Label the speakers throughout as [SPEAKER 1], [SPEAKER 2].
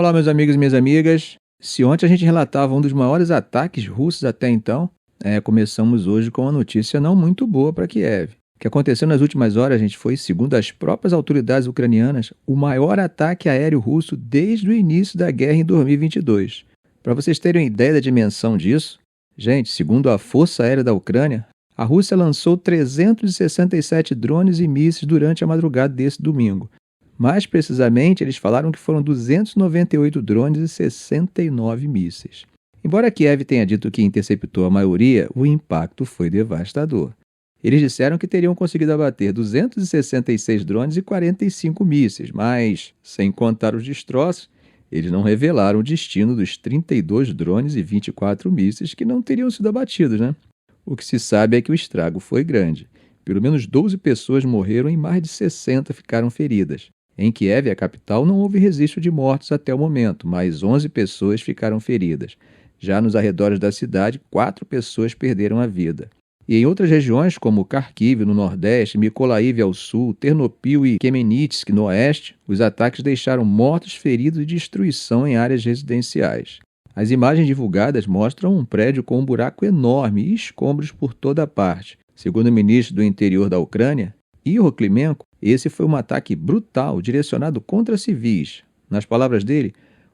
[SPEAKER 1] Olá, meus amigos e minhas amigas. Se ontem a gente relatava um dos maiores ataques russos até então, começamos hoje com uma notícia não muito boa para Kiev. O que aconteceu nas últimas horas, gente, foi, segundo as próprias autoridades ucranianas, o maior ataque aéreo russo desde o início da guerra em 2022. Para vocês terem ideia da dimensão disso, gente, segundo a Força Aérea da Ucrânia, a Rússia lançou 367 drones e mísseis durante a madrugada desse domingo. Mais precisamente, eles falaram que foram 298 drones e 69 mísseis. Embora Kiev tenha dito que interceptou a maioria, o impacto foi devastador. Eles disseram que teriam conseguido abater 266 drones e 45 mísseis, mas, sem contar os destroços, eles não revelaram o destino dos 32 drones e 24 mísseis que não teriam sido abatidos, né? O que se sabe é que o estrago foi grande. Pelo menos 12 pessoas morreram e mais de 60 ficaram feridas. Em Kiev, a capital, não houve registro de mortos até o momento, mas 11 pessoas ficaram feridas. Já nos arredores da cidade, 4 pessoas perderam a vida. E em outras regiões, como Kharkiv, no nordeste, Mykolaiv ao sul, Ternopil e Khmelnytskh, no oeste, os ataques deixaram mortos, feridos e destruição em áreas residenciais. As imagens divulgadas mostram um prédio com um buraco enorme e escombros por toda parte. Segundo o ministro do Interior da Ucrânia, Ihor Klimenko, esse foi um ataque brutal, direcionado contra civis. Nas palavras dele,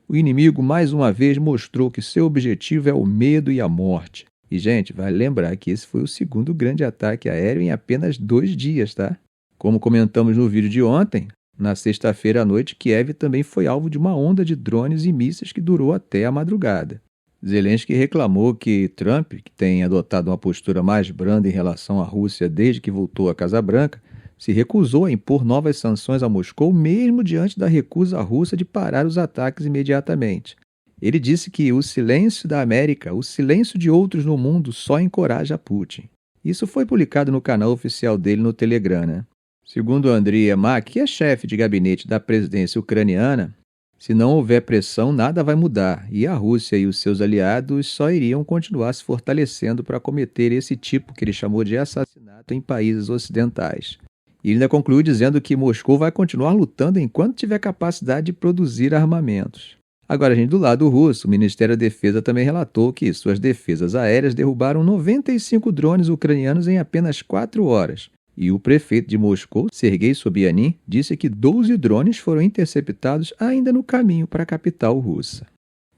[SPEAKER 1] o inimigo mais uma vez mostrou que seu objetivo é o medo e a morte. E, gente, vale lembrar que esse foi o segundo grande ataque aéreo em apenas 2 dias, tá? Como comentamos no vídeo de ontem, na sexta-feira à noite, Kiev também foi alvo de uma onda de drones e mísseis que durou até a madrugada. Zelensky reclamou que Trump, que tem adotado uma postura mais branda em relação à Rússia desde que voltou à Casa Branca, se recusou a impor novas sanções a Moscou mesmo diante da recusa russa de parar os ataques imediatamente. Ele disse que o silêncio da América, o silêncio de outros no mundo só encoraja Putin. Isso foi publicado no canal oficial dele no Telegram, né? Segundo Andriy Yermak, que é chefe de gabinete da presidência ucraniana, se não houver pressão, nada vai mudar, e a Rússia e os seus aliados só iriam continuar se fortalecendo para cometer esse tipo que ele chamou de assassinato em países ocidentais. E ele ainda concluiu dizendo que Moscou vai continuar lutando enquanto tiver capacidade de produzir armamentos. Agora, gente, do lado russo, o Ministério da Defesa também relatou que suas defesas aéreas derrubaram 95 drones ucranianos em apenas 4 horas. E o prefeito de Moscou, Sergei Sobyanin, disse que 12 drones foram interceptados ainda no caminho para a capital russa.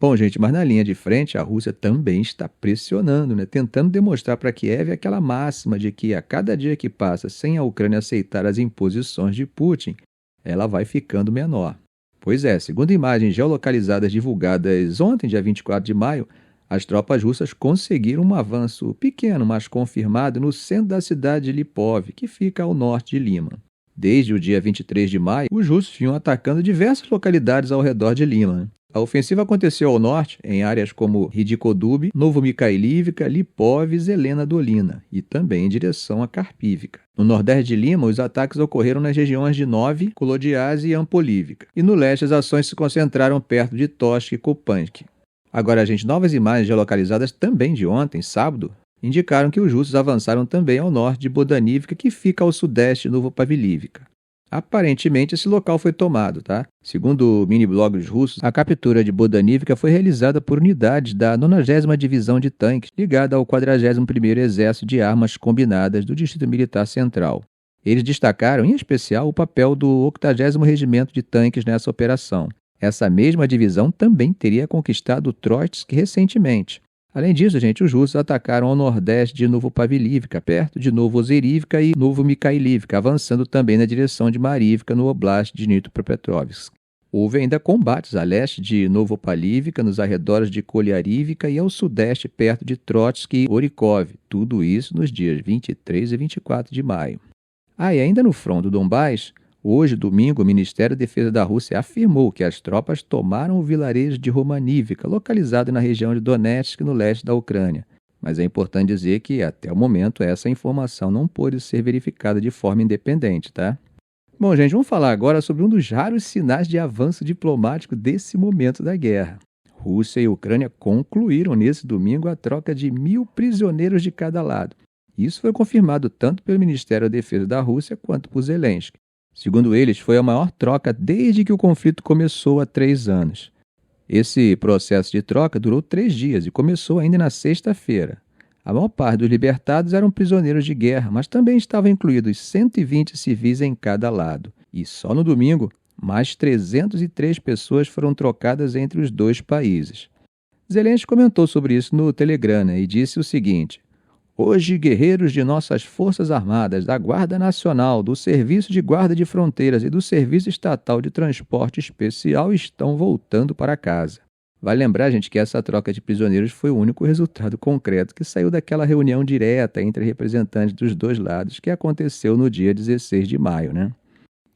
[SPEAKER 1] Bom, gente, mas na linha de frente, a Rússia também está pressionando, né? Tentando demonstrar para Kiev aquela máxima de que a cada dia que passa sem a Ucrânia aceitar as imposições de Putin, ela vai ficando menor. Pois é, segundo imagens geolocalizadas divulgadas ontem, dia 24 de maio, as tropas russas conseguiram um avanço pequeno, mas confirmado, no centro da cidade de Lipov, que fica ao norte de Lima. Desde o dia 23 de maio, os russos vinham atacando diversas localidades ao redor de Lima. A ofensiva aconteceu ao norte, em áreas como Ridikodub, Novomikhailivka, Lipov e Zelena Dolina, e também em direção a Kharkivka. No nordeste de Lima, os ataques ocorreram nas regiões de Novi, Kolodiaze e Ampolivka. E no leste, as ações se concentraram perto de Toshk e Kupansk. Agora, gente, novas imagens geolocalizadas também de ontem, sábado, indicaram que os russos avançaram também ao norte de Bodanivka, que fica ao sudeste de Novopavlivka. Aparentemente, esse local foi tomado, tá? Segundo mini-blogs russos, a captura de Bodanivka foi realizada por unidades da 90ª Divisão de Tanques, ligada ao 41º Exército de Armas Combinadas do Distrito Militar Central. Eles destacaram, em especial, o papel do 80º Regimento de Tanques nessa operação. Essa mesma divisão também teria conquistado Troitsk recentemente. Além disso, gente, os russos atacaram ao nordeste de Novopavlivka, perto de Novozerivka e Novomikhailivka, avançando também na direção de Marivka, no oblast de Dnipropetrovsk. Houve ainda combates a leste de Novopavlivka, nos arredores de Kolyarivka e ao sudeste, perto de Trotsk e Orikov. Tudo isso nos dias 23 e 24 de maio. E ainda no front do Donbás, hoje, domingo, o Ministério da Defesa da Rússia afirmou que as tropas tomaram o vilarejo de Romanivka, localizado na região de Donetsk, no leste da Ucrânia. Mas é importante dizer que, até o momento, essa informação não pôde ser verificada de forma independente, tá? Bom, gente, vamos falar agora sobre um dos raros sinais de avanço diplomático desse momento da guerra. Rússia e Ucrânia concluíram nesse domingo a troca de 1.000 prisioneiros de cada lado. Isso foi confirmado tanto pelo Ministério da Defesa da Rússia quanto por Zelensky. Segundo eles, foi a maior troca desde que o conflito começou há 3 anos. Esse processo de troca durou 3 dias e começou ainda na sexta-feira. A maior parte dos libertados eram prisioneiros de guerra, mas também estavam incluídos 120 civis em cada lado. E só no domingo, mais 303 pessoas foram trocadas entre os dois países. Zelensky comentou sobre isso no Telegram, né, e disse o seguinte: hoje, guerreiros de nossas Forças Armadas, da Guarda Nacional, do Serviço de Guarda de Fronteiras e do Serviço Estatal de Transporte Especial estão voltando para casa. Vale lembrar, gente, que essa troca de prisioneiros foi o único resultado concreto que saiu daquela reunião direta entre representantes dos dois lados que aconteceu no dia 16 de maio, né?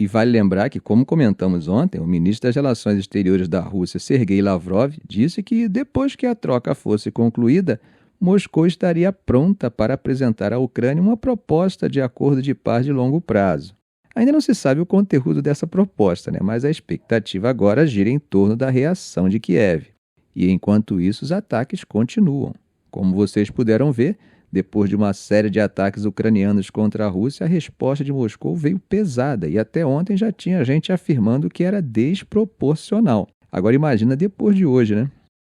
[SPEAKER 1] E vale lembrar que, como comentamos ontem, o ministro das Relações Exteriores da Rússia, Sergei Lavrov, disse que depois que a troca fosse concluída, Moscou estaria pronta para apresentar à Ucrânia uma proposta de acordo de paz de longo prazo. Ainda não se sabe o conteúdo dessa proposta, né? Mas a expectativa agora gira em torno da reação de Kiev. E enquanto isso, os ataques continuam. Como vocês puderam ver, depois de uma série de ataques ucranianos contra a Rússia, a resposta de Moscou veio pesada e até ontem já tinha gente afirmando que era desproporcional. Agora imagina depois de hoje, né?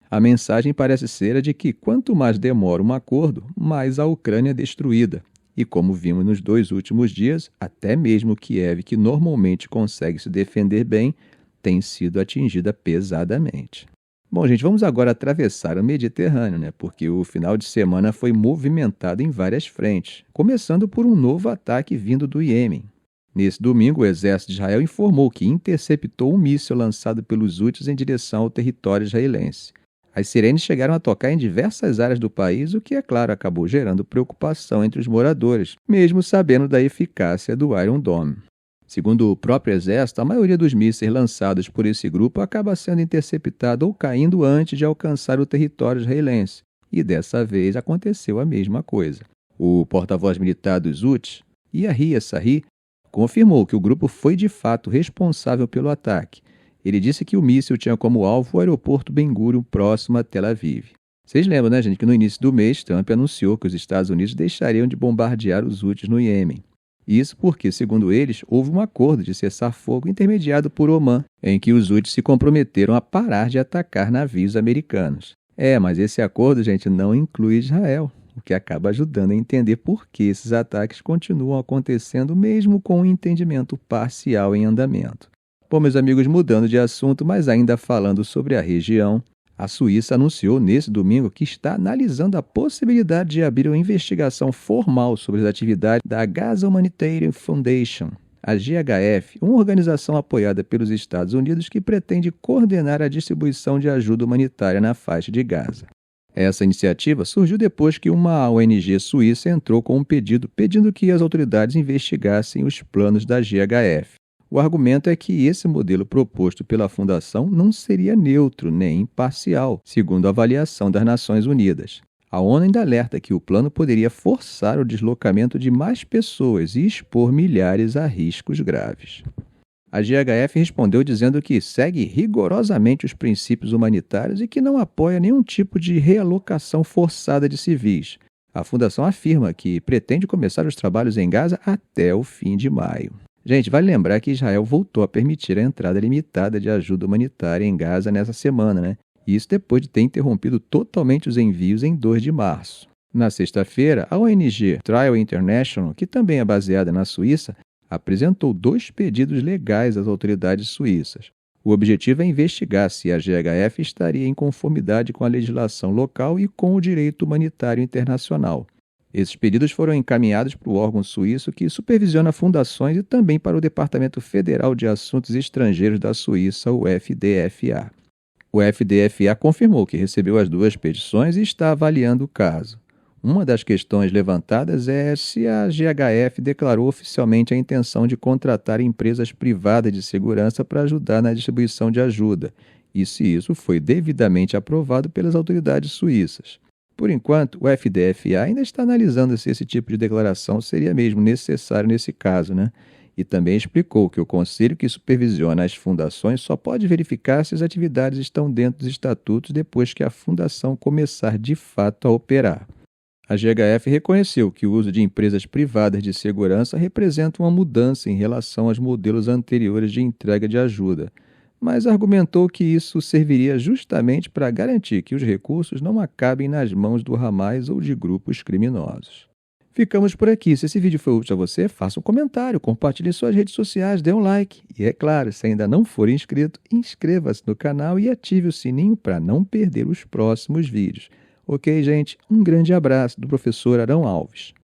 [SPEAKER 1] A mensagem parece ser a de que quanto mais demora um acordo, mais a Ucrânia é destruída. E como vimos nos 2 últimos dias, até mesmo Kiev, que normalmente consegue se defender bem, tem sido atingida pesadamente. Bom, gente, vamos agora atravessar o Mediterrâneo, né? Porque o final de semana foi movimentado em várias frentes, começando por um novo ataque vindo do Iêmen. Nesse domingo, o exército de Israel informou que interceptou um míssil lançado pelos Houthis em direção ao território israelense. As sirenes chegaram a tocar em diversas áreas do país, o que, é claro, acabou gerando preocupação entre os moradores, mesmo sabendo da eficácia do Iron Dome. Segundo o próprio exército, a maioria dos mísseis lançados por esse grupo acaba sendo interceptado ou caindo antes de alcançar o território israelense, e dessa vez aconteceu a mesma coisa. O porta-voz militar dos Houthis, Yahya Sarri, confirmou que o grupo foi de fato responsável pelo ataque. Ele disse que o míssil tinha como alvo o aeroporto Ben Gurion, próximo a Tel Aviv. Vocês lembram, né, gente, que no início do mês, Trump anunciou que os Estados Unidos deixariam de bombardear os Houthis no Iêmen. Isso porque, segundo eles, houve um acordo de cessar-fogo intermediado por Omã, em que os Houthis se comprometeram a parar de atacar navios americanos. Mas esse acordo, gente, não inclui Israel, o que acaba ajudando a entender por que esses ataques continuam acontecendo mesmo com um entendimento parcial em andamento. Bom, meus amigos, mudando de assunto, mas ainda falando sobre a região, a Suíça anunciou nesse domingo que está analisando a possibilidade de abrir uma investigação formal sobre as atividades da Gaza Humanitarian Foundation, a GHF, uma organização apoiada pelos Estados Unidos que pretende coordenar a distribuição de ajuda humanitária na faixa de Gaza. Essa iniciativa surgiu depois que uma ONG suíça entrou com um pedido pedindo que as autoridades investigassem os planos da GHF. O argumento é que esse modelo proposto pela Fundação não seria neutro nem imparcial, segundo a avaliação das Nações Unidas. A ONU ainda alerta que o plano poderia forçar o deslocamento de mais pessoas e expor milhares a riscos graves. A GHF respondeu dizendo que segue rigorosamente os princípios humanitários e que não apoia nenhum tipo de realocação forçada de civis. A Fundação afirma que pretende começar os trabalhos em Gaza até o fim de maio. Gente, vale lembrar que Israel voltou a permitir a entrada limitada de ajuda humanitária em Gaza nessa semana, né? Isso depois de ter interrompido totalmente os envios em 2 de março. Na sexta-feira, a ONG Trial International, que também é baseada na Suíça, apresentou 2 pedidos legais às autoridades suíças. O objetivo é investigar se a GHF estaria em conformidade com a legislação local e com o direito humanitário internacional. Esses pedidos foram encaminhados para o órgão suíço que supervisiona fundações e também para o Departamento Federal de Assuntos Estrangeiros da Suíça, o FDFA. O FDFA confirmou que recebeu as 2 petições e está avaliando o caso. Uma das questões levantadas é se a GHF declarou oficialmente a intenção de contratar empresas privadas de segurança para ajudar na distribuição de ajuda, e se isso foi devidamente aprovado pelas autoridades suíças. Por enquanto, o FDFA ainda está analisando se esse tipo de declaração seria mesmo necessário nesse caso, né? E também explicou que o conselho que supervisiona as fundações só pode verificar se as atividades estão dentro dos estatutos depois que a fundação começar de fato a operar. A GHF reconheceu que o uso de empresas privadas de segurança representa uma mudança em relação aos modelos anteriores de entrega de ajuda, mas argumentou que isso serviria justamente para garantir que os recursos não acabem nas mãos do Hamas ou de grupos criminosos. Ficamos por aqui. Se esse vídeo foi útil a você, faça um comentário, compartilhe em suas redes sociais, dê um like. E é claro, se ainda não for inscrito, inscreva-se no canal e ative o sininho para não perder os próximos vídeos. Ok, gente? Um grande abraço do professor Arão Alves.